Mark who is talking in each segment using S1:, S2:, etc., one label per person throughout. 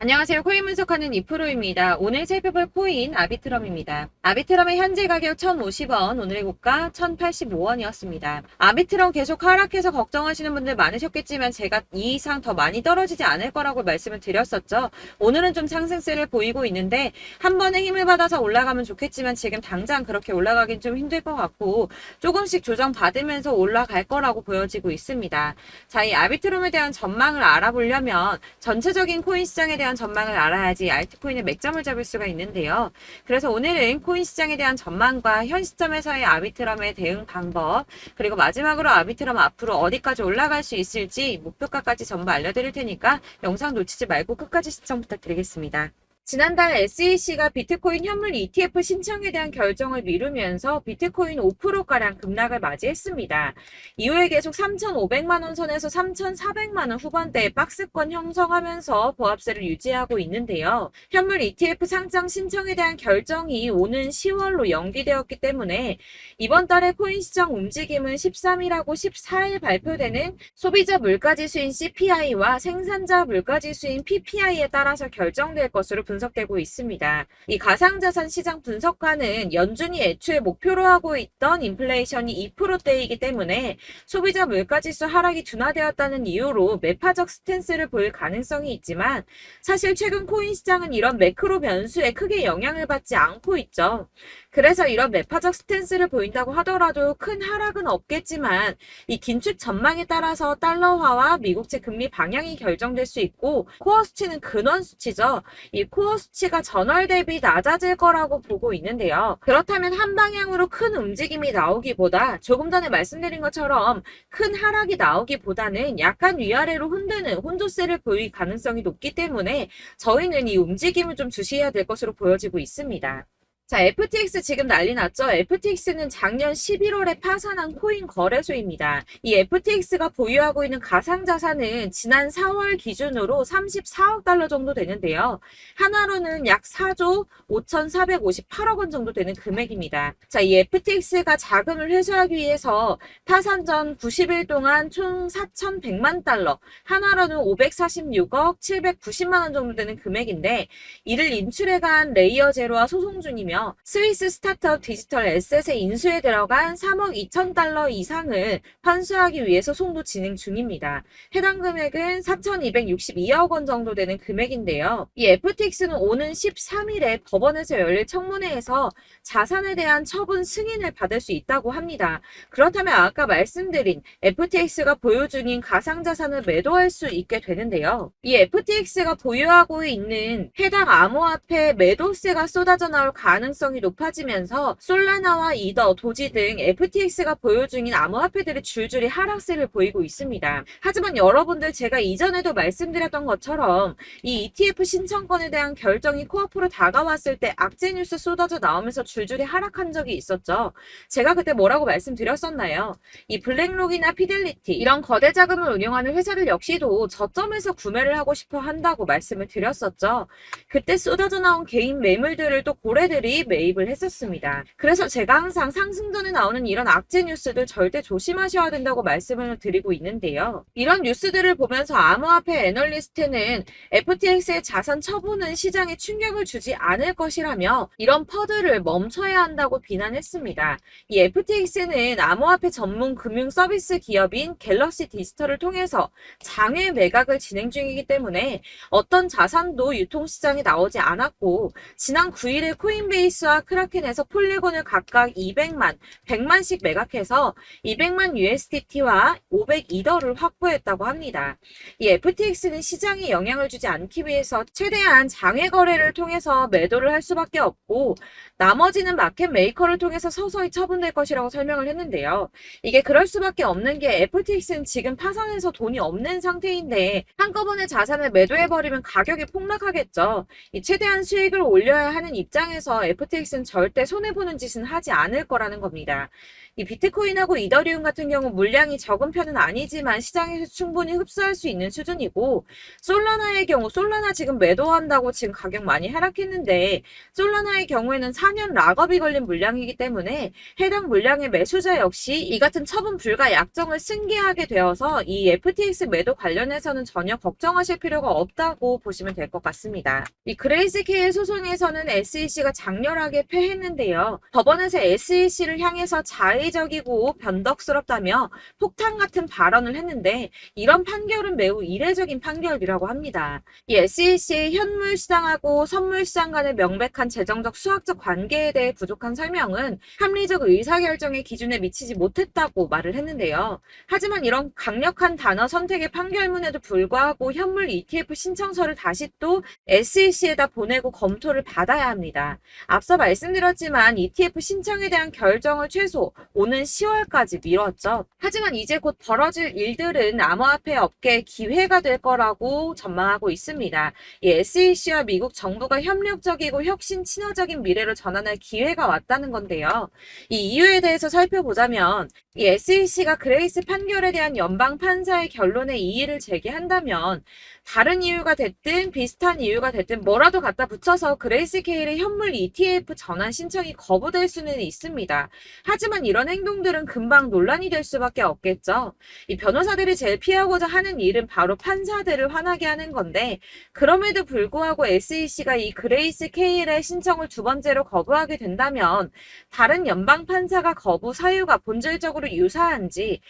S1: 안녕하세요. 코인 분석하는 이프로입니다. 오늘 살펴볼 코인 아비트럼입니다. 아비트럼의 현재 가격 1,050원, 오늘의 고가 1,085원이었습니다. 아비트럼 계속 하락해서 걱정하시는 분들 많으셨겠지만 제가 이 이상 더 많이 떨어지지 않을 거라고 말씀을 드렸었죠. 오늘은 좀 상승세를 보이고 있는데 한 번에 힘을 받아서 올라가면 좋겠지만 지금 당장 그렇게 올라가긴 좀 힘들 것 같고 조금씩 조정받으면서 올라갈 거라고 보여지고 있습니다. 자, 이 아비트럼에 대한 전망을 알아보려면 전체적인 코인 시장에 대한 전망을 알아야지 알트코인의 맥점을 잡을 수가 있는데요. 그래서 오늘은 코인 시장에 대한 전망과 현 시점에서의 아비트럼의 대응 방법, 그리고 마지막으로 아비트럼 앞으로 어디까지 올라갈 수 있을지 목표가까지 전부 알려드릴 테니까 영상 놓치지 말고 끝까지 시청 부탁드리겠습니다. 지난달 SEC가 비트코인 현물 ETF 신청에 대한 결정을 미루면서 비트코인 5%가량 급락을 맞이했습니다. 이후에 계속 3,500만원 선에서 3,400만원 후반대의 박스권 형성하면서 보합세를 유지하고 있는데요. 현물 ETF 상장 신청에 대한 결정이 오는 10월로 연기되었기 때문에 이번 달의 코인 시장 움직임은 13일하고 14일 발표되는 소비자 물가지수인 CPI와 생산자 물가지수인 PPI에 따라서 결정될 것으로 분석되고 있습니다. 이 가상자산 시장 분석가는 연준이 애초에 목표로 하고 있던 인플레이션이 2%대이기 때문에 소비자 물가지수 하락이 둔화되었다는 이유로 매파적 스탠스를 보일 가능성이 있지만 사실 최근 코인 시장은 이런 매크로 변수에 크게 영향을 받지 않고 있죠. 그래서 이런 매파적 스탠스를 보인다고 하더라도 큰 하락은 없겠지만 이 긴축 전망에 따라서 달러화와 미국채 금리 방향이 결정될 수 있고 코어 수치는 근원 수치죠. 이 코어 수치가 전월 대비 낮아질 거라고 보고 있는데요. 그렇다면 한 방향으로 큰 움직임이 나오기보다 조금 전에 말씀드린 것처럼 큰 하락이 나오기보다는 약간 위아래로 흔드는 혼조세를 보일 가능성이 높기 때문에 저희는 이 움직임을 좀 주시해야 될 것으로 보여지고 있습니다. 자, FTX 지금 난리 났죠? FTX는 작년 11월에 파산한 코인 거래소입니다. 이 FTX가 보유하고 있는 가상자산은 지난 4월 기준으로 34억 달러 정도 되는데요. 하나로는 약 4조 5,458억 원 정도 되는 금액입니다. 자, 이 FTX가 자금을 회수하기 위해서 파산 전 90일 동안 총 4,100만 달러, 하나로는 546억 790만 원 정도 되는 금액인데 이를 인출해간 레이어 제로와 소송 중이며 스위스 스타트업 디지털 에셋의 인수에 들어간 3억 2천 달러 이상을 환수하기 위해서 소송도 진행 중입니다. 해당 금액은 4,262억 원 정도 되는 금액인데요. 이 FTX는 오는 13일에 법원에서 열릴 청문회에서 자산에 대한 처분 승인을 받을 수 있다고 합니다. 그렇다면 아까 말씀드린 FTX가 보유 중인 가상자산을 매도할 수 있게 되는데요. 이 FTX가 보유하고 있는 해당 암호화폐 매도세가 쏟아져 나올 가능성이 높아지면서 솔라나와 이더, 도지 등 FTX가 보유 중인 암호화폐들이 줄줄이 하락세를 보이고 있습니다. 하지만 여러분들 제가 이전에도 말씀드렸던 것처럼 이 ETF 신청권에 대한 결정이 코앞으로 다가왔을 때 악재 뉴스 쏟아져 나오면서 줄줄이 하락한 적이 있었죠. 제가 그때 뭐라고 말씀드렸었나요? 이 블랙록이나 피델리티 이런 거대 자금을 운영하는 회사들 역시도 저점에서 구매를 하고 싶어 한다고 말씀을 드렸었죠. 그때 쏟아져 나온 개인 매물들을 또 고래들이 매입을 했었습니다. 그래서 제가 항상 상승전에 나오는 이런 악재 뉴스들 절대 조심하셔야 된다고 말씀을 드리고 있는데요. 이런 뉴스들을 보면서 암호화폐 애널리스트는 FTX의 자산 처분은 시장에 충격을 주지 않을 것이라며 이런 퍼들을 멈춰야 한다고 비난했습니다. 이 FTX는 암호화폐 전문 금융 서비스 기업인 갤럭시 디지털을 통해서 장외 매각을 진행 중이기 때문에 어떤 자산도 유통시장에 나오지 않았고 지난 9일에 코인베이스와 크라켄에서 폴리곤을 각각 200만, 100만씩 매각해서 200만 USDT와 500이더를 확보했다고 합니다. 이 FTX는 시장에 영향을 주지 않기 위해서 최대한 장외 거래를 통해서 매도를 할 수밖에 없고 나머지는 마켓 메이커를 통해서 서서히 처분될 것이라고 설명을 했는데요. 이게 그럴 수밖에 없는 게 FTX는 지금 파산해서 돈이 없는 상태인데 한꺼번에 자산을 매도해버리면 가격이 폭락하겠죠. 이 최대한 수익을 올려야 하는 입장에서 FTX는 절대 손해보는 짓은 하지 않을 거라는 겁니다. 이 비트코인하고 이더리움 같은 경우 물량이 적은 편은 아니지만 시장에서 충분히 흡수할 수 있는 수준이고, 솔라나의 경우 솔라나 지금 매도한다고 지금 가격 많이 하락했는데, 솔라나의 경우에는 4년 락업이 걸린 물량이기 때문에 해당 물량의 매수자 역시 이 같은 처분 불가 약정을 승계하게 되어서 이 FTX 매도 관련해서는 전혀 걱정하실 필요가 없다고 보시면 될 것 같습니다. 이 그레이스케일 소송에서는 SEC가 장렬하게 패했는데요. 법원에서 SEC를 향해서 자의적이고 변덕스럽다며 폭탄 같은 발언을 했는데, 이런 판결은 매우 이례적인 판결이라고 합니다. 이 SEC의 현물 시장하고 선물 시장 간의 명백한 재정적 수학적 관계에 대해 부족한 설명은 합리적 의사결정의 기준에 미치지 못했다고 말을 했는데요. 하지만 이런 강력한 단어 선택의 판결문에도 불구하고 현물 ETF 신청서를 다시 또 SEC에다 보내고 검토를 받아야 합니다. 앞서 말씀드렸지만 ETF 신청에 대한 결정을 최소 오는 10월까지 미뤘죠. 하지만 이제 곧 벌어질 일들은 암호화폐 업계의 기회가 될 거라고 전망하고 있습니다. 이 SEC와 미국 정부가 협력적이고 혁신 친화적인 미래로 전환할 기회가 왔다는 건데요. 이 이유에 대해서 살펴보자면, 이 SEC가 그레이스 판결에 대한 연방 판사의 결론에 이의를 제기한다면 다른 이유가 됐든 비슷한 이유가 됐든 뭐라도 갖다 붙여서 그레이스케일의 현물 ETF 전환 신청이 거부될 수는 있습니다. 하지만 이런 행동들은 금방 논란이 될 수밖에 없겠죠. 이 변호사들이 제일 피하고자 하는 일은 바로 판사들을 화나게 하는 건데, 그럼에도 불구하고 SEC가 이 그레이스케일의 신청을 두 번째로 거부하게 된다면 다른 연방 판사가 거부 사유가 본질적으로 유사한지,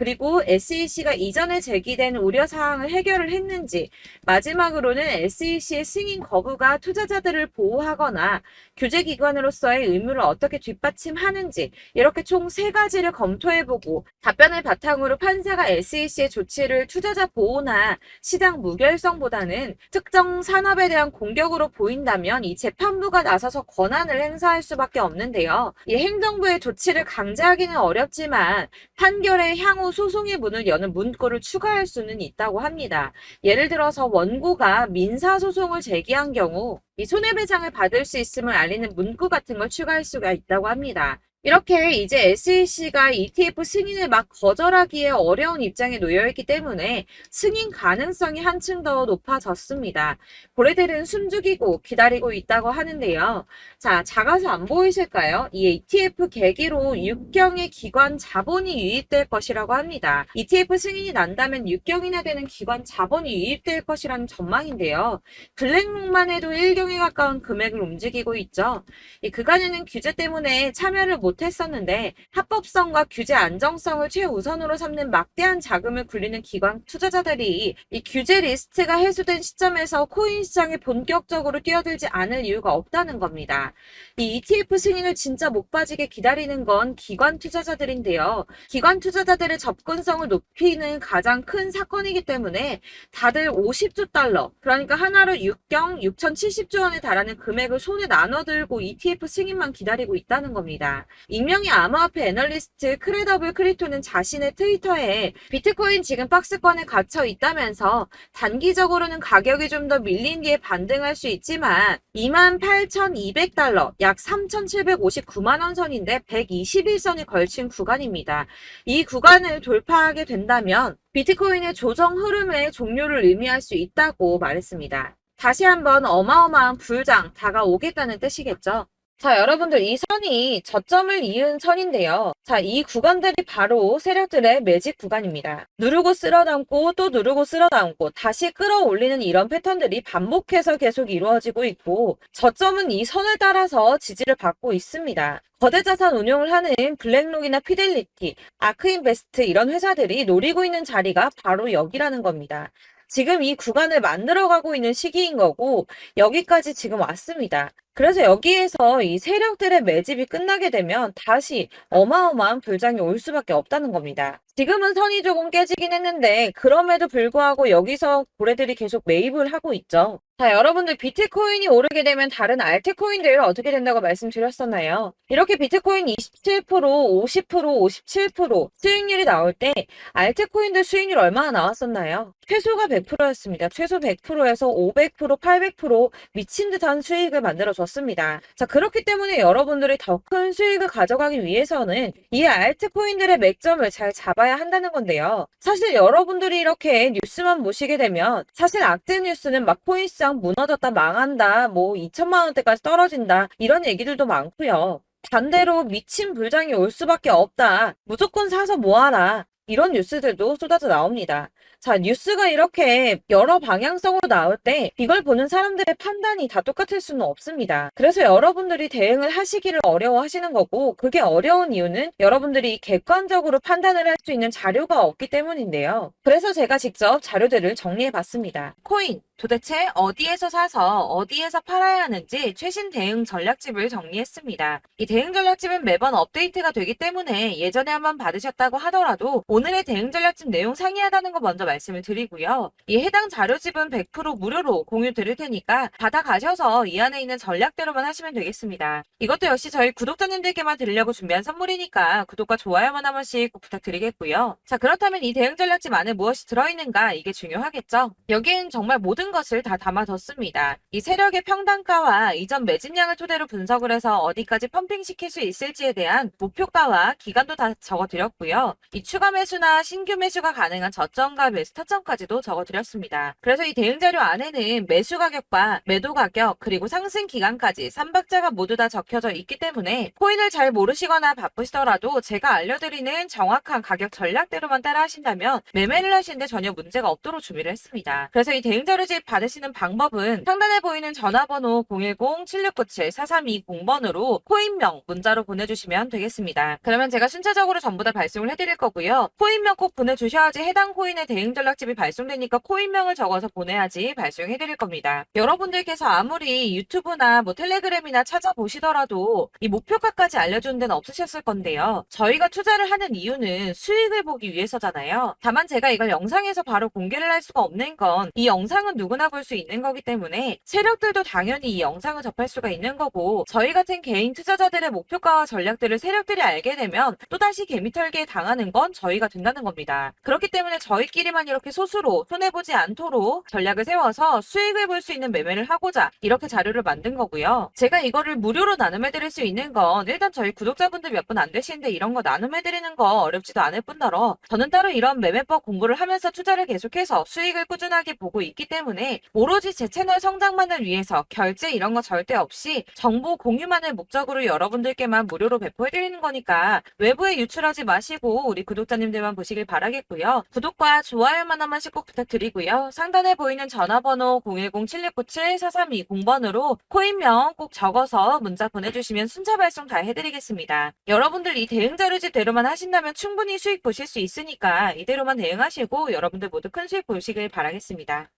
S1: 그리고 SEC가 이전에 제기된 우려사항을 해결을 했는지, 마지막으로는 SEC의 승인 거부가 투자자들을 보호하거나 규제기관으로서의 의무를 어떻게 뒷받침하는지, 이렇게 총 3가지를 검토해보고 답변을 바탕으로 판사가 SEC의 조치를 투자자 보호나 시장 무결성보다는 특정 산업에 대한 공격으로 보인다면 이 재판부가 나서서 권한을 행사할 수밖에 없는데요. 이 행정부의 조치를 강제하기는 어렵지만 판결의 향후 소송의 문을 여는 문구를 추가할 수는 있다고 합니다. 예를 들어서 원고가 민사소송을 제기한 경우 이 손해배상을 받을 수 있음을 알리는 문구 같은 걸 추가할 수가 있다고 합니다. 이렇게 이제 SEC가 ETF 승인을 막 거절하기에 어려운 입장에 놓여있기 때문에 승인 가능성이 한층 더 높아졌습니다. 고래들은 숨죽이고 기다리고 있다고 하는데요. 자, 작아서 안 보이실까요? 이 ETF 계기로 6경의 기관 자본이 유입될 것이라고 합니다. ETF 승인이 난다면 6경이나 되는 기관 자본이 유입될 것이라는 전망인데요. 블랙록만 해도 1경에 가까운 금액을 움직이고 있죠. 이 그간에는 규제 때문에 참여를 못했었는데 합법성과 규제 안정성을 최우선으로 삼는 막대한 자금을 굴리는 기관 투자자들이 이 규제 리스트가 해소된 시점에서 코인 시장에 본격적으로 뛰어들지 않을 이유가 없다는 겁니다. 이 ETF 승인을 진짜 목 빠지게 기다리는 건 기관 투자자들인데요. 기관 투자자들의 접근성을 높이는 가장 큰 사건이기 때문에 다들 50조 달러, 그러니까 하나로 6경 6,070조 원에 달하는 금액을 손에 나눠들고 ETF 승인만 기다리고 있다는 겁니다. 익명의 암호화폐 애널리스트 크레더블 크리토는 자신의 트위터에 비트코인 지금 박스권에 갇혀 있다면서 단기적으로는 가격이 좀 더 밀린 뒤에 반등할 수 있지만 28,200달러, 약 3,759만 원 선인데 121선이 걸친 구간입니다. 이 구간을 돌파하게 된다면 비트코인의 조정 흐름의 종료를 의미할 수 있다고 말했습니다. 다시 한번 어마어마한 불장 다가오겠다는 뜻이겠죠. 자, 여러분들 이 선이 저점을 이은 선인데요. 자, 이 구간들이 바로 세력들의 매직 구간입니다. 누르고 쓸어담고 또 누르고 쓸어담고 다시 끌어올리는 이런 패턴들이 반복해서 계속 이루어지고 있고, 저점은 이 선을 따라서 지지를 받고 있습니다. 거대 자산 운용을 하는 블랙록이나 피델리티, 아크인베스트 이런 회사들이 노리고 있는 자리가 바로 여기라는 겁니다. 지금 이 구간을 만들어가고 있는 시기인 거고 여기까지 지금 왔습니다. 그래서 여기에서 이 세력들의 매집이 끝나게 되면 다시 어마어마한 불장이 올 수밖에 없다는 겁니다. 지금은 선이 조금 깨지긴 했는데 그럼에도 불구하고 여기서 고래들이 계속 매입을 하고 있죠. 자, 여러분들 비트코인이 오르게 되면 다른 알트코인들 어떻게 된다고 말씀드렸었나요? 이렇게 비트코인 27%, 50%, 57% 수익률이 나올 때 알트코인들 수익률 얼마나 나왔었나요? 최소가 100%였습니다. 최소 100%에서 500%, 800% 미친 듯한 수익을 만들어줬습니다. 많아졌습니다. 자, 그렇기 때문에 여러분들이 더 큰 수익을 가져가기 위해서는 이 알트코인들의 맥점을 잘 잡아야 한다는 건데요. 사실 여러분들이 이렇게 뉴스만 보시게 되면 사실 악재 뉴스는 막 코인시장 무너졌다, 망한다, 뭐 2천만 원대까지 떨어진다 이런 얘기들도 많고요. 반대로 미친 불장이 올 수밖에 없다. 무조건 사서 모아라. 이런 뉴스들도 쏟아져 나옵니다. 자, 뉴스가 이렇게 여러 방향성으로 나올 때 이걸 보는 사람들의 판단이 다 똑같을 수는 없습니다. 그래서 여러분들이 대응을 하시기를 어려워하시는 거고, 그게 어려운 이유는 여러분들이 객관적으로 판단을 할 수 있는 자료가 없기 때문인데요. 그래서 제가 직접 자료들을 정리해 봤습니다. 코인, 도대체 어디에서 사서 어디에서 팔아야 하는지 최신 대응 전략집을 정리했습니다. 이 대응 전략집은 매번 업데이트가 되기 때문에 예전에 한번 받으셨다고 하더라도 오늘의 대응 전략집 내용 상이하다는 거 먼저 말씀을 드리고요. 이 해당 자료집은 100% 무료로 공유 드릴 테니까 받아가셔서 이 안에 있는 전략대로만 하시면 되겠습니다. 이것도 역시 저희 구독자님들께만 드리려고 준비한 선물이니까 구독과 좋아요만 한 번씩 꼭 부탁드리겠고요. 자, 그렇다면 이 대응 전략집 안에 무엇이 들어있는가, 이게 중요하겠죠? 여기엔 정말 모든 것을 다 담아뒀습니다. 이 세력의 평단가와 이전 매집량을 토대로 분석을 해서 어디까지 펌핑시킬 수 있을지에 대한 목표가와 기간도 다 적어드렸고요. 이 추가 매수나 신규 매수가 가능한 저점과 매수 타점까지도 적어드렸습니다. 그래서 이 대응 자료 안에는 매수 가격과 매도 가격 그리고 상승 기간까지 3박자가 모두 다 적혀져 있기 때문에 코인을 잘 모르시거나 바쁘시더라도 제가 알려드리는 정확한 가격 전략대로만 따라 하신다면 매매를 하시는데 전혀 문제가 없도록 준비를 했습니다. 그래서 이 대응 자료집 받으시는 방법은 상단에 보이는 전화번호 010-7697-4320번으로 코인명 문자로 보내주시면 되겠습니다. 그러면 제가 순차적으로 전부 다 발송을 해드릴 거고요. 코인명 꼭 보내주셔야지 해당 코인의 대응 전략집이 발송되니까 코인명을 적어서 보내야지 발송해드릴 겁니다. 여러분들께서 아무리 유튜브나 뭐 텔레그램이나 찾아보시더라도 이 목표가까지 알려주는 데는 없으셨을 건데요. 저희가 투자를 하는 이유는 수익을 보기 위해서잖아요. 다만 제가 이걸 영상에서 바로 공개를 할 수가 없는 건 이 영상은 누구나 볼 수 있는 거기 때문에 세력들도 당연히 이 영상을 접할 수가 있는 거고, 저희 같은 개인 투자자들의 목표가와 전략들을 세력들이 알게 되면 또다시 개미털기에 당하는 건 저희가 된다는 겁니다. 그렇기 때문에 저희끼리만 이렇게 소수로 손해보지 않도록 전략을 세워서 수익을 볼 수 있는 매매를 하고자 이렇게 자료를 만든 거고요. 제가 이거를 무료로 나눔해드릴 수 있는 건 일단 저희 구독자분들 몇 분 안 되시는데 이런 거 나눔해드리는 거 어렵지도 않을 뿐더러 저는 따로 이런 매매법 공부를 하면서 투자를 계속해서 수익을 꾸준하게 보고 있기 때문에 오로지 제 채널 성장만을 위해서 결제 이런 거 절대 없이 정보 공유만을 목적으로 여러분들께만 무료로 배포해드리는 거니까 외부에 유출하지 마시고 우리 구독자님들만 보시길 바라겠고요. 구독과 좋아요만 한 번씩 꼭 부탁드리고요. 상단에 보이는 전화번호 010-7697-4320번으로 코인명 꼭 적어서 문자 보내주시면 순차 발송 다 해드리겠습니다. 여러분들 이 대응 자료집대로만 하신다면 충분히 수익 보실 수 있으니까 이대로만 대응하시고 여러분들 모두 큰 수익 보시길 바라겠습니다.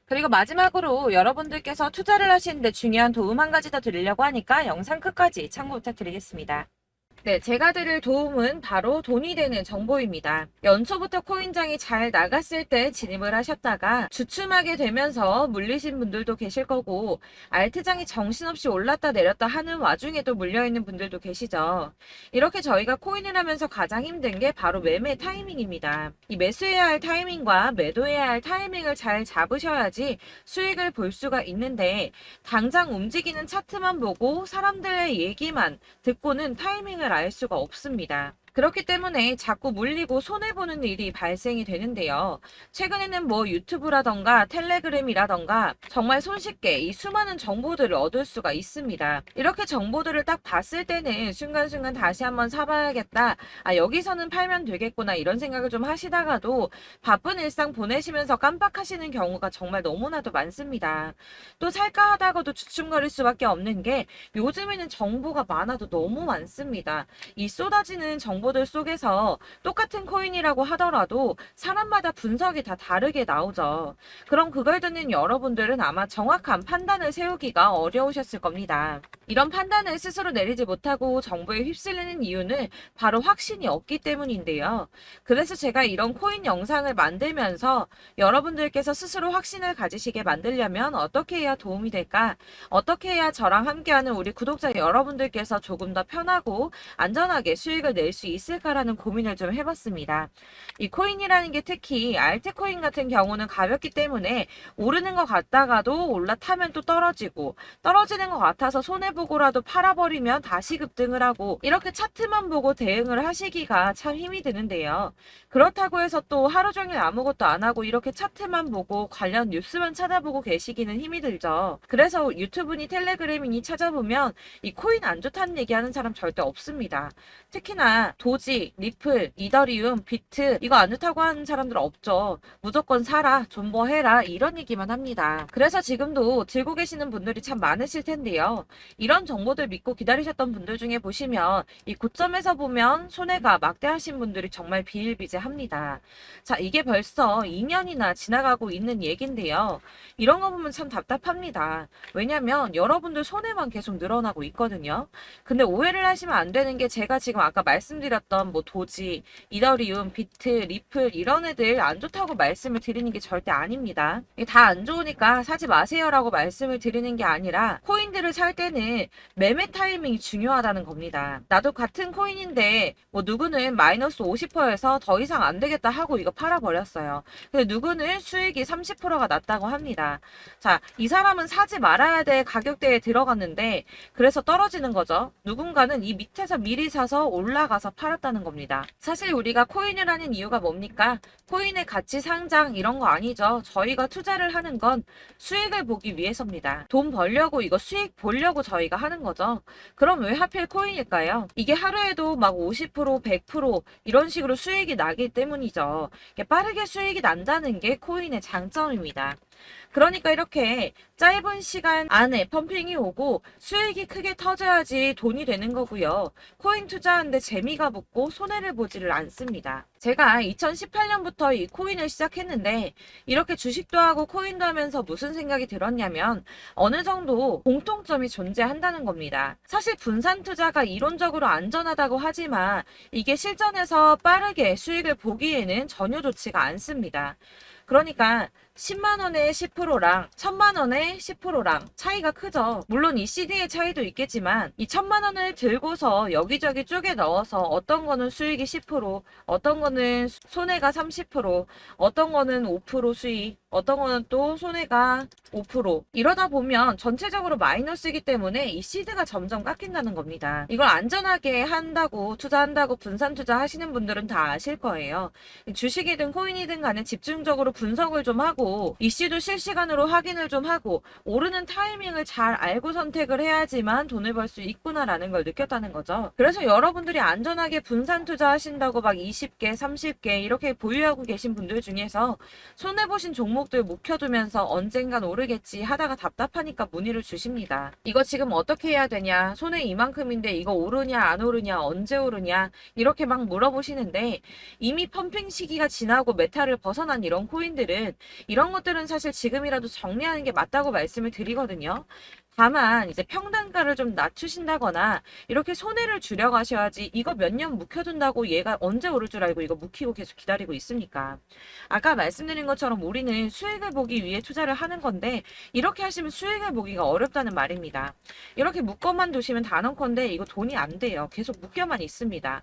S1: 그리고 마지막으로 여러분들께서 투자를 하시는데 중요한 도움 한 가지 더 드리려고 하니까 영상 끝까지 참고 부탁드리겠습니다. 네, 제가 드릴 도움은 바로 돈이 되는 정보입니다. 연초부터 코인장이 잘 나갔을 때 진입을 하셨다가 주춤하게 되면서 물리신 분들도 계실 거고, 알트장이 정신없이 올랐다 내렸다 하는 와중에도 물려있는 분들도 계시죠. 이렇게 저희가 코인을 하면서 가장 힘든 게 바로 매매 타이밍입니다. 이 매수해야 할 타이밍과 매도해야 할 타이밍을 잘 잡으셔야지 수익을 볼 수가 있는데, 당장 움직이는 차트만 보고 사람들의 얘기만 듣고는 타이밍을 알 수가 없습니다. 그렇기 때문에 자꾸 물리고 손해보는 일이 발생이 되는데요. 최근에는 뭐 유튜브라던가 텔레그램이라던가 정말 손쉽게 이 수많은 정보들을 얻을 수가 있습니다. 이렇게 정보들을 딱 봤을 때는 순간순간 다시 한번 사봐야겠다, 아 여기서는 팔면 되겠구나 이런 생각을 좀 하시다가도 바쁜 일상 보내시면서 깜빡하시는 경우가 정말 너무나도 많습니다. 또 살까 하다가도 주춤거릴 수밖에 없는 게 요즘에는 정보가 많아도 너무 많습니다. 이 쏟아지는 정보들 속에서 똑같은 코인이라고 하더라도 사람마다 분석이 다 다르게 나오죠. 그럼 그걸 듣는 여러분들은 아마 정확한 판단을 세우기가 어려우셨을 겁니다. 이런 판단을 스스로 내리지 못하고 정보에 휩쓸리는 이유는 바로 확신이 없기 때문인데요. 그래서 제가 이런 코인 영상을 만들면서 여러분들께서 스스로 확신을 가지시게 만들려면 어떻게 해야 도움이 될까? 어떻게 해야 저랑 함께하는 우리 구독자 여러분들께서 조금 더 편하고 안전하게 수익을 낼 수 있을까라는 고민을 좀 해봤습니다. 이 코인이라는 게 특히 알트코인 같은 경우는 가볍기 때문에 오르는 것 같다가도 올라타면 또 떨어지고 떨어지는 것 같아서 손해보고라도 팔아버리면 다시 급등을 하고 이렇게 차트만 보고 대응을 하시기가 참 힘이 드는데요. 그렇다고 해서 또 하루 종일 아무것도 안 하고 이렇게 차트만 보고 관련 뉴스만 찾아보고 계시기는 힘이 들죠. 그래서 유튜브니 텔레그램이니 찾아보면 이 코인 안 좋다는 얘기하는 사람 절대 없습니다. 특히나 도지, 리플, 이더리움, 비트 이거 안 좋다고 하는 사람들 없죠. 무조건 사라, 존버해라 이런 얘기만 합니다. 그래서 지금도 들고 계시는 분들이 참 많으실 텐데요. 이런 정보들 믿고 기다리셨던 분들 중에 보시면 이 고점에서 보면 손해가 막대하신 분들이 정말 비일비재합니다. 자, 이게 벌써 2년이나 지나가고 있는 얘긴데요. 이런 거 보면 참 답답합니다. 왜냐면 여러분들 손해만 계속 늘어나고 있거든요. 근데 오해를 하시면 안 되는 게 제가 지금 아까 말씀드렸던 뭐 도지, 이더리움, 비트, 리플 이런 애들 안 좋다고 말씀을 드리는 게 절대 아닙니다. 이게 다 안 좋으니까 사지 마세요라고 말씀을 드리는 게 아니라 코인들을 살 때는 매매 타이밍이 중요하다는 겁니다. 나도 같은 코인인데 뭐 누구는 마이너스 50%에서 더 이상 안 되겠다 하고 이거 팔아버렸어요. 근데 누구는 수익이 30%가 났다고 합니다. 자, 이 사람은 사지 말아야 될 가격대에 들어갔는데 그래서 떨어지는 거죠. 누군가는 이 밑에서 미리 사서 올라가서 팔았다는 겁니다. 사실 우리가 코인을 하는 이유가 뭡니까? 코인의 가치 상장 이런 거 아니죠. 저희가 투자를 하는 건 수익을 보기 위해서입니다. 돈 벌려고 이거 수익 보려고 저희가 하는 거죠. 그럼 왜 하필 코인일까요? 이게 하루에도 막 50%, 100% 이런 식으로 수익이 나기 때문이죠. 빠르게 수익이 난다는 게 코인의 장점입니다. 그러니까 이렇게 짧은 시간 안에 펌핑이 오고 수익이 크게 터져야지 돈이 되는 거고요. 코인 투자하는데 재미가 붙고 손해를 보지를 않습니다. 제가 2018년부터 이 코인을 시작했는데 이렇게 주식도 하고 코인도 하면서 무슨 생각이 들었냐면 어느 정도 공통점이 존재한다는 겁니다. 사실 분산 투자가 이론적으로 안전하다고 하지만 이게 실전에서 빠르게 수익을 보기에는 전혀 좋지가 않습니다. 그러니까 10만 원에 10%랑 1000만 원에 10%랑 차이가 크죠. 물론 이 CD의 차이도 있겠지만 이 1000만 원을 들고서 여기저기 쪼개 넣어서 어떤 거는 수익이 10%, 어떤 거는 손해가 30%, 어떤 거는 5% 수익, 어떤 거는 또 손해가 5%. 이러다 보면 전체적으로 마이너스이기 때문에 이 시드가 점점 깎인다는 겁니다. 이걸 안전하게 한다고 투자한다고 분산 투자하시는 분들은 다 아실 거예요. 주식이든 코인이든 간에 집중적으로 분석을 좀 하고 이슈도 실시간으로 확인을 좀 하고 오르는 타이밍을 잘 알고 선택을 해야지만 돈을 벌 수 있구나라는 걸 느꼈다는 거죠. 그래서 여러분들이 안전하게 분산 투자하신다고 막 20개, 30개 이렇게 보유하고 계신 분들 중에서 손해보신 종목들 묵혀두면서 언젠간 오르겠지 하다가 답답하니까 문의를 주십니다. 이거 지금 어떻게 해야 되냐? 손해 이만큼인데 이거 오르냐 안 오르냐 언제 오르냐 이렇게 막 물어보시는데 이미 펌핑 시기가 지나고 메타를 벗어난 이런 코인들은 이런 것들은 사실 지금이라도 정리하는 게 맞다고 말씀을 드리거든요. 다만 이제 평단가를 좀 낮추신다거나 이렇게 손해를 줄여가셔야지 이거 몇 년 묵혀둔다고 얘가 언제 오를 줄 알고 이거 묵히고 계속 기다리고 있습니까? 아까 말씀드린 것처럼 우리는 수익을 보기 위해 투자를 하는 건데 이렇게 하시면 수익을 보기가 어렵다는 말입니다. 이렇게 묶어만 두시면 단언컨대 이거 돈이 안 돼요. 계속 묶여만 있습니다.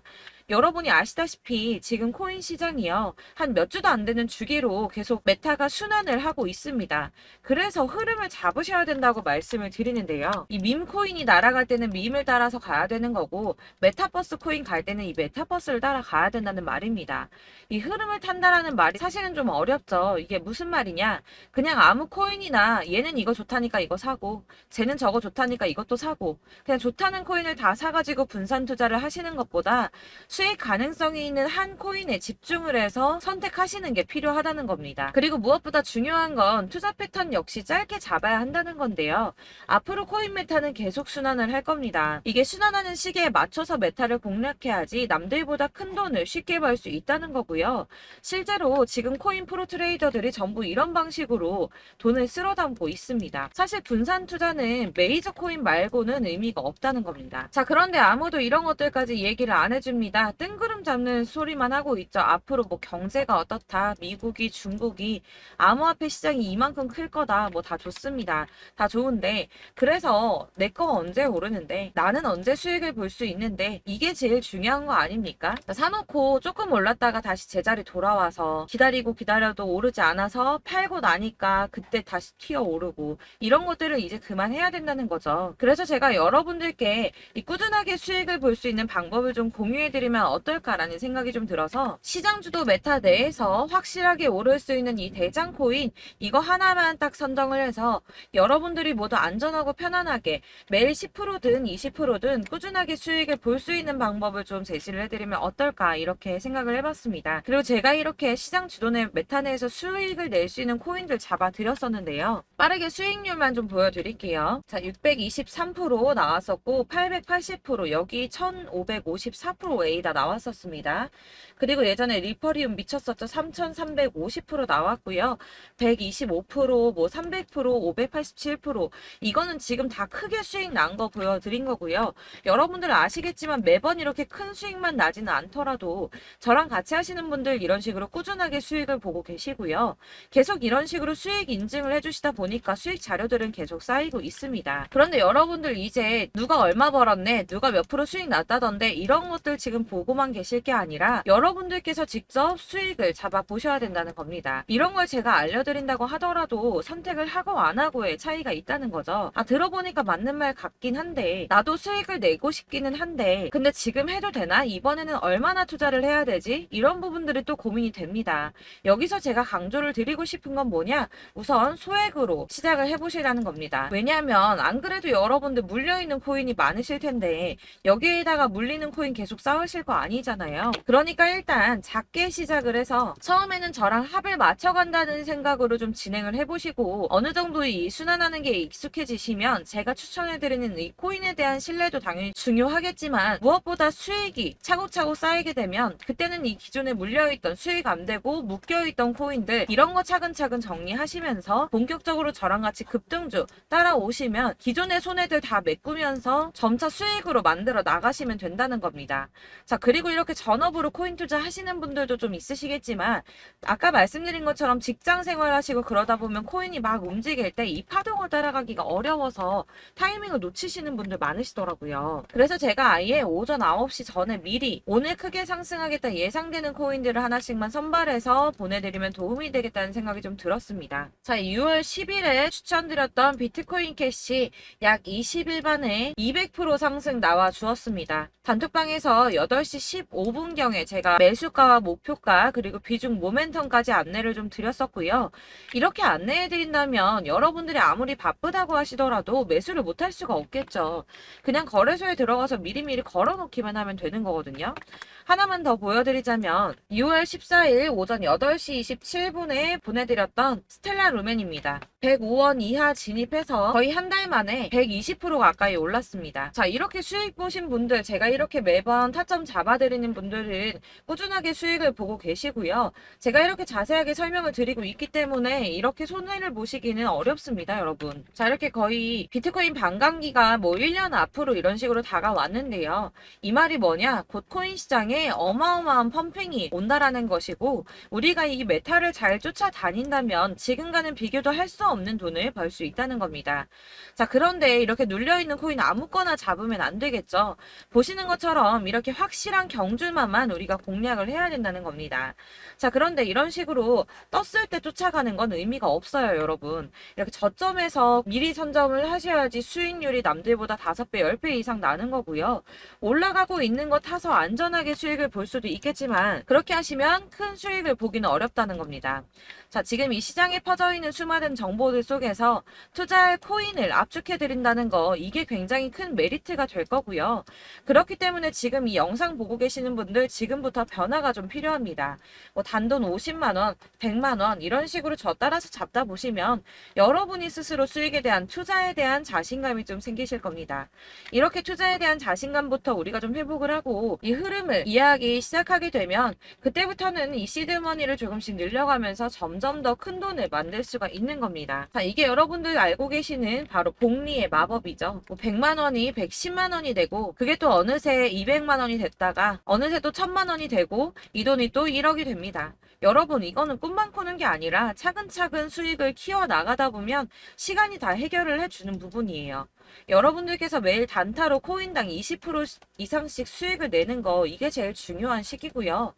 S1: 여러분이 아시다시피 지금 코인 시장이요. 한 몇 주도 안 되는 주기로 계속 메타가 순환을 하고 있습니다. 그래서 흐름을 잡으셔야 된다고 말씀을 드리는데요. 이 밈 코인이 날아갈 때는 밈을 따라서 가야 되는 거고 메타버스 코인 갈 때는 이 메타버스를 따라가야 된다는 말입니다. 이 흐름을 탄다라는 말이 사실은 좀 어렵죠. 이게 무슨 말이냐? 그냥 아무 코인이나 얘는 이거 좋다니까 이거 사고 쟤는 저거 좋다니까 이것도 사고 그냥 좋다는 코인을 다 사가지고 분산 투자를 하시는 것보다 수익 가능성이 있는 한 코인에 집중을 해서 선택하시는 게 필요하다는 겁니다. 그리고 무엇보다 중요한 건 투자 패턴 역시 짧게 잡아야 한다는 건데요. 앞으로 코인 메타는 계속 순환을 할 겁니다. 이게 순환하는 시기에 맞춰서 메타를 공략해야지 남들보다 큰 돈을 쉽게 벌 수 있다는 거고요. 실제로 지금 코인 프로 트레이더들이 전부 이런 방식으로 돈을 쓸어 담고 있습니다. 사실 분산 투자는 메이저 코인 말고는 의미가 없다는 겁니다. 자, 그런데 아무도 이런 것들까지 얘기를 안 해줍니다. 뜬구름 잡는 소리만 하고 있죠. 앞으로 뭐 경제가 어떻다, 미국이, 중국이, 암호화폐 시장이 이만큼 클 거다, 뭐 다 좋습니다. 다 좋은데, 그래서 내 거 언제 오르는데, 나는 언제 수익을 볼 수 있는데, 이게 제일 중요한 거 아닙니까? 사놓고 조금 올랐다가 다시 제자리 돌아와서 기다리고 기다려도 오르지 않아서 팔고 나니까 그때 다시 튀어 오르고, 이런 것들을 이제 그만해야 된다는 거죠. 그래서 제가 여러분들께 이 꾸준하게 수익을 볼 수 있는 방법을 좀 공유해드리면 어떨까라는 생각이 좀 들어서, 시장주도 메타 내에서 확실하게 오를 수 있는 이 대장 코인, 이거 하나만 딱 선정을 해서 여러분들이 모두 안전하고 편안하게 매일 10%든 20%든 꾸준하게 수익을 볼 수 있는 방법을 좀 제시를 해드리면 어떨까, 이렇게 생각을 해봤습니다. 그리고 제가 이렇게 시장 주도내 메타 내에서 수익을 낼 수 있는 코인들 잡아드렸었는데요. 빠르게 수익률만 좀 보여드릴게요. 자, 623% 나왔었고 880%, 여기 1554%A 다 나왔었습니다. 그리고 예전에 리퍼리움 미쳤었죠. 3350% 나왔고요. 125%, 뭐 300%, 587%, 이거는 지금 다 크게 수익 난 거 보여드린 거고요. 여러분들 아시겠지만 매번 이렇게 큰 수익만 나지는 않더라도 저랑 같이 하시는 분들 이런 식으로 꾸준하게 수익을 보고 계시고요. 계속 이런 식으로 수익 인증을 해주시다 보니까 수익 자료들은 계속 쌓이고 있습니다. 그런데 여러분들 이제 누가 얼마 벌었네, 누가 몇 프로 수익 났다던데, 이런 것들 지금 보고만 계실 게 아니라 여러분들께서 직접 수익을 잡아 보셔야 된다는 겁니다. 이런 걸 제가 알려드린다고 하더라도 선택을 하고 안 하고의 차이가 있다는 거죠. 아, 들어보니까 맞는 말 같긴 한데, 나도 수익을 내고 싶기는 한데 근데 지금 해도 되나? 이번에는 얼마나 투자를 해야 되지? 이런 부분들이 또 고민이 됩니다. 여기서 제가 강조를 드리고 싶은 건 뭐냐? 우선 소액으로 시작을 해보시라는 겁니다. 왜냐하면 안 그래도 여러분들 물려있는 코인이 많으실 텐데 여기에다가 물리는 코인 계속 쌓으실 거 아니잖아요. 그러니까 일단 작게 시작을 해서 처음에는 저랑 합을 맞춰간다는 생각으로 좀 진행을 해보시고, 어느 정도 이 순환하는 게 익숙해지시면 제가 추천해드리는 이 코인에 대한 신뢰도 당연히 중요하겠지만, 무엇보다 수익이 차곡차곡 쌓이게 되면 그때는 이 기존에 물려있던 수익 안 되고 묶여있던 코인들, 이런 거 차근차근 정리하시면서 본격적으로 저랑 같이 급등주 따라오시면 기존의 손해들 다 메꾸면서 점차 수익으로 만들어 나가시면 된다는 겁니다. 자, 그리고 이렇게 전업으로 코인 투자 하시는 분들도 좀 있으시겠지만, 아까 말씀드린 것처럼 직장 생활하시고 그러다 보면 코인이 막 움직일 때 이 파동을 따라가기가 어려워서 타이밍을 놓치시는 분들 많으시더라고요. 그래서 제가 아예 오전 9시 전에 미리 오늘 크게 상승하겠다 예상되는 코인들을 하나씩만 선발해서 보내드리면 도움이 되겠다는 생각이 좀 들었습니다. 자, 6월 10일에 추천드렸던 비트코인 캐시 약 20일 만에 200% 상승 나와 주었습니다. 단톡방에서 8시 15분경에 제가 매수가와 목표가 그리고 비중 모멘텀까지 안내를 좀 드렸었고요. 이렇게 안내해드린다면 여러분들이 아무리 바쁘다고 하시더라도 매수를 못할 수가 없겠죠. 그냥 거래소에 들어가서 미리미리 걸어놓기만 하면 되는 거거든요. 하나만 더 보여드리자면 6월 14일 오전 8시 27분에 보내드렸던 스텔라 루멘입니다. 105원 이하 진입해서 거의 한 달 만에 120% 가까이 올랐습니다. 자, 이렇게 수익 보신 분들, 제가 이렇게 매번 타점 잡아드리는 분들은 꾸준하게 수익을 보고 계시고요. 제가 이렇게 자세하게 설명을 드리고 있기 때문에 이렇게 손해를 보시기는 어렵습니다, 여러분. 자, 이렇게 거의 비트코인 반감기가 뭐 1년 앞으로 이런 식으로 다가왔는데요. 이 말이 뭐냐? 곧 코인 시장에 어마어마한 펌핑이 온다라는 것이고, 우리가 이 메타를 잘 쫓아다닌다면 지금과는 비교도 할 수 없는 돈을 벌 수 있다는 겁니다. 자, 그런데 이렇게 눌려있는 코인 아무거나 잡으면 안 되겠죠. 보시는 것처럼 이렇게 확실한 경주만만 우리가 공략을 해야 된다는 겁니다. 자, 그런데 이런 식으로 떴을 때 쫓아가는 건 의미가 없어요, 여러분. 이렇게 저점에서 미리 선점을 하셔야지 수익률이 남들보다 5배, 10배 이상 나는 거고요. 올라가고 있는 거 타서 안전하게 수익을 볼 수도 있겠지만 그렇게 하시면 큰 수익을 보기는 어렵다는 겁니다. 자, 지금 이 시장에 퍼져 있는 수많은 정보 정보들 속에서 투자할 코인을 압축해드린다는 거, 이게 굉장히 큰 메리트가 될 거고요. 그렇기 때문에 지금 이 영상 보고 계시는 분들 지금부터 변화가 좀 필요합니다. 뭐 단돈 50만원, 100만원 이런 식으로 저 따라서 잡다 보시면 여러분이 스스로 수익에 대한 투자에 대한 자신감이 좀 생기실 겁니다. 이렇게 투자에 대한 자신감부터 우리가 좀 회복을 하고 이 흐름을 이해하기 시작하게 되면 그때부터는 이 시드머니를 조금씩 늘려가면서 점점 더 큰 돈을 만들 수가 있는 겁니다. 자, 이게 여러분들 알고 계시는 바로 복리의 마법이죠. 뭐 100만 원이 110만 원이 되고 그게 또 어느새 200만 원이 됐다가 어느새 또 1000만 원이 되고 이 돈이 또 1억이 됩니다. 여러분, 이거는 꿈만 꾸는 게 아니라 차근차근 수익을 키워 나가다 보면 시간이 다 해결을 해주는 부분이에요. 여러분들께서 매일 단타로 코인당 20% 이상씩 수익을 내는 거, 이게 제일 중요한 시기고요.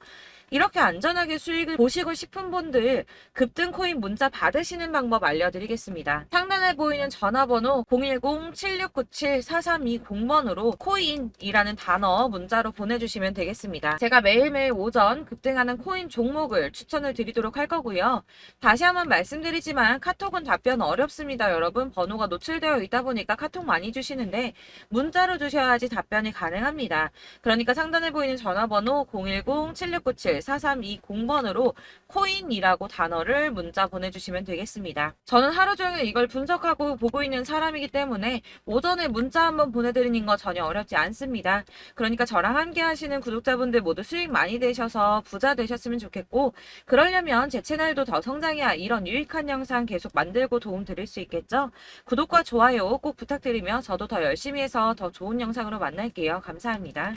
S1: 이렇게 안전하게 수익을 보시고 싶은 분들 급등 코인 문자 받으시는 방법 알려드리겠습니다. 상단에 보이는 전화번호 010-7697-4320번으로 코인이라는 단어 문자로 보내주시면 되겠습니다. 제가 매일매일 오전 급등하는 코인 종목을 추천을 드리도록 할 거고요. 다시 한번 말씀드리지만 카톡은 답변 어렵습니다. 여러분, 번호가 노출되어 있다 보니까 카톡 많이 주시는데 문자로 주셔야지 답변이 가능합니다. 그러니까 상단에 보이는 전화번호 010-7697-4320번으로 코인이라고 단어를 문자 보내주시면 되겠습니다. 저는 하루 종일 이걸 분석하고 보고 있는 사람이기 때문에 오전에 문자 한번 보내드리는 거 전혀 어렵지 않습니다. 그러니까 저랑 함께 하시는 구독자분들 모두 수익 많이 되셔서 부자 되셨으면 좋겠고, 그러려면 제 채널도 더 성장해야 이런 유익한 영상 계속 만들고 도움 드릴 수 있겠죠? 구독과 좋아요 꼭 부탁드리며 저도 더 열심히 해서 더 좋은 영상으로 만날게요. 감사합니다.